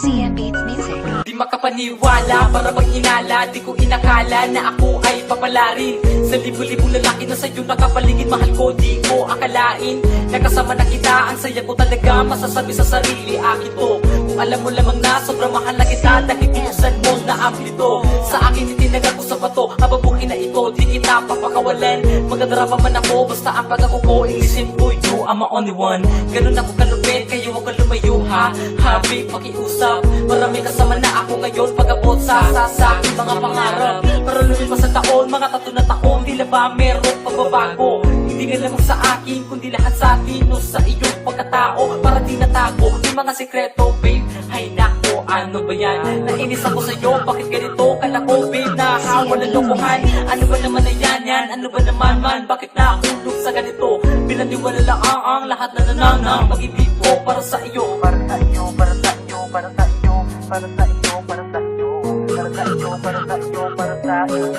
CM Beats Music. Di makapaniwala, para bang hinala. Di ko inakala na ako ay papalarin. Sa libo-libong lalaki na sa'yo nakapaligid, mahal ko, di ko akalain nakasama na kita, ang saya ko talaga. Masasabi sa sarili, akin to. Kung alam mo lamang na sobrang mahal na kita, dahil pinusan mo na amplito. Sa akin itinagal ko sa bato, hababukin na ito, di kita papakawalan. Magadrama man ako, basta ang pag-ako ko, ilisin ko, you I'm the only one. Ganun ako kalupit, kayo huwag ka lumayo ha. Happy, pakiusap, marami kasama na ako ngayon. Pag-abot sa aking mga pangarap, para lumipas sa taon, mga tato na taon. Tila ba merong pagbabago? Hindi ka lamang sa akin, kundi lahat sa atin. O sa iyong pagkatao, para di natago may mga sekreto, babe. Hay nako, ano ba yan? Nainis ako sa'yo, bakit ganito? Kala ko, babe, nahawa na lokohan. Ano ba naman na yan? Ano ba naman man? Bakit nahulog sa ganito? Pinaniwala lang ang lahat na nananang pag-ibig ko para sa iyo. Para sa iyo, para sa iyo, para sa iyo, para sa iyo, para sa iyo, para sa iyo, para sa iyo, para sa iyo.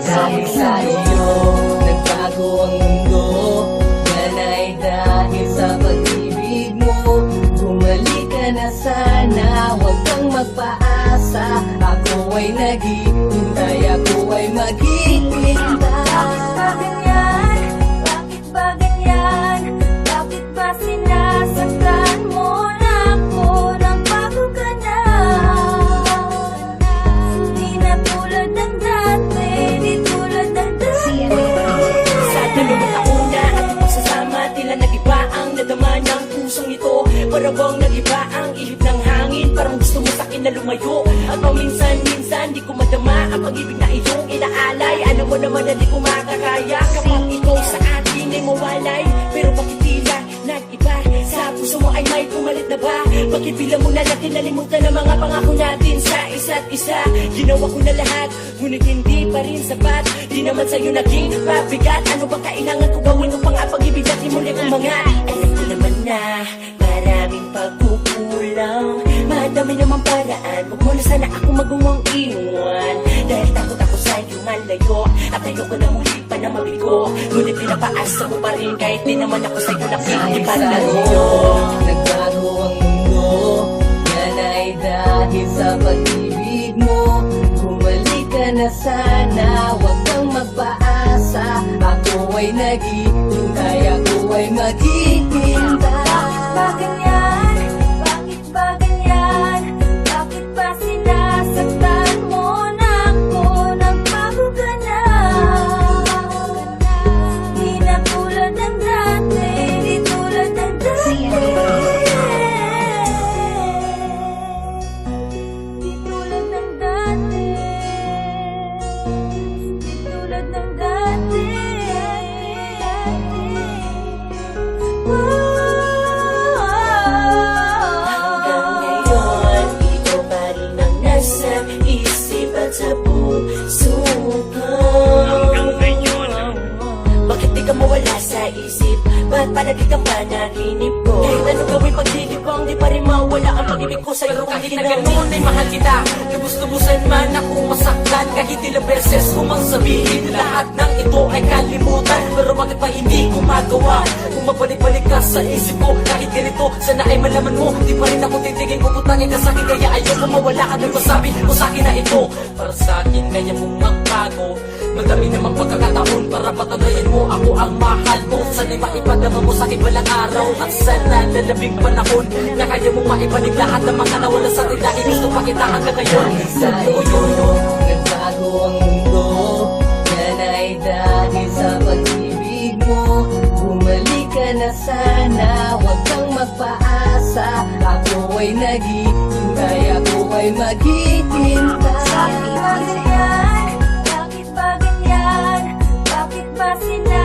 Dahil sa iyo, nagbago ang mundo. Yan ay dahil sa pag-ibig mo. Bumalik ka na sana, huwag kang magpaasa. Ako ay naghihintay, ako ay maghihintay. Bakit ganyan? Bakit ba ganyan? Bakit ba sinasaktan mo na ako nang bago ka na? Di na tulad ng dati, di tulad ng dati. Sa dalawang taon na ating pagsasama, tila nag-iba ang nadama ng pusong ito. Para bang nag-iba ang ihip ng hangin, parang gusto mo sa'kin na lumayo. At paminsan-minsan di ko madama ang pag-ibig na iyong inaalay. Alam mo naman na di ko makakaya kapag ikaw sa akin ay mawalay. Pero bakit tila nag-iba? Sa puso mo ay may pumalit na ba? Bakit bilang mo na lang kinalimutan ang mga pangako natin sa isa't isa? Ginawa ko na lahat, ngunit hindi pa rin sapat. Di naman sa'yo naging pabigat. Ano ba kailangan ko gawin upang ang pag-ibig natin muli kong mga? Alam ko naman na maraming pagkukulang, madami namang paraan. Huwag mo na sana ako magawang iwan, dahil takot ako sa'yo malayo. At ayoko na muli pa na mabigo, ngunit pinapaasa mo pa rin kahit di naman ako sa'yo nakikipaglaro. Nagbago ang mundo, yan ay dahil sa pag-ibig mo. Bumalik ka na sana, huwag kang magpaasa. Ako ay naghihintay, ako ay maghihintay. Bakit ba ganyan? Bakit ba ganyan? Bakit ba sinasaktan mo na ako nang bago ka na? Di na tulad ng dati, di tulad ng dati. Di tulad ng dati, di tulad ng dati. Hanggang ngayon, ikaw pa rin ang nasa isip at sa puso ko. Bakit di ka mawala sa isip? Ba't palagi kang panaginip ko? Kahit anong gawin pag-ibig ko, di pa rin mawala ang pag-ibig ko sa'yo. Kahit na ganun ay mahal kita, lubos-lubusan man ako masaktan. Kahit ilang beses ko mang sabihin, lahat ng ito ay kalimutan. Pero bakit pa hindi ko magawa? Kung mabalik-balik ka sa isip ko, kahit ganito, sana ay malaman mo. Di pa rin ako titigil, puputangin ka sa'kin. Kaya ayoko mawala ka ng masabi mo sa'kin na ito para sa'kin, kaya mong magbago. Madami namang pagkakataon para patunayan mo ako ang mahal mo. Sana'y maipadama mo sa'kin balang araw. At sana lalabing panahon na kaya mong maibalik lahat ng mga nawala sa atin. Dahil gusto pa kita hanggang ngayon. Sa iyo, nagbago ang mundo. Yan ay dahil sa pag-ibig mo. Bumalik ka na sana, huwag kang magpaasa. Ako ay naghihintay, ako ay maghihintay. Bakit ba ganyan? Bakit ba ganyan? Bakit ba sinasaktan